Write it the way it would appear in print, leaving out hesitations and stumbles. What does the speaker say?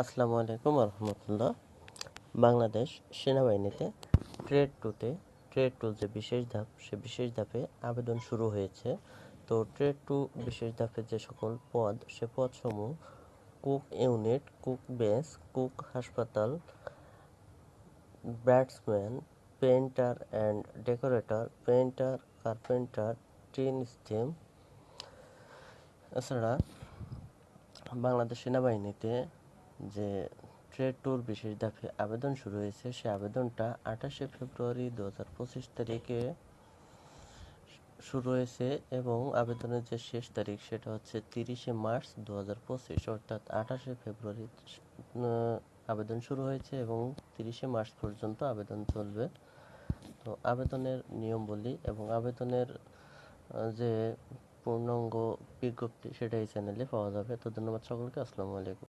আসসালামু আলাইকুম রহমতুল্লাহ। বাংলাদেশ সেনাবাহিনীতে ট্রেড টু যে বিশেষ ধাপ, সে বিশেষ ধাপে আবেদন শুরু হয়েছে। তো ট্রেড টু বিশেষ ধাপে যে সকল পদ, সে পদসমূহ: cook unit, cook base, cook হাসপাতাল, batsman, painter and decorator, painter, carpenter, tin steam. এছাড়া বাংলাদেশ সেনাবাহিনীতে যে ট্রেড টুর বিশেষ ধাপে আবেদন শুরু হয়েছে, সে আবেদনটা 28শে ফেব্রুয়ারি 2025 তারিখে শুরু হয়েছে এবং আবেদনের যে শেষ তারিখ সেটা হচ্ছে 30শে মার্চ 2025, অর্থাৎ 28শে ফেব্রুয়ারি আবেদন শুরু হয়েছে এবং 30শে মার্চ পর্যন্ত আবেদন চলবে। তো আবেদনের নিয়ম বলি এবং আবেদনের যে পূর্ণাঙ্গ বিজ্ঞপ্তি সেটা এই চ্যানেলে পাওয়া যাবে। তো ধন্যবাদ সকলকে। আসসালামু আলাইকুম।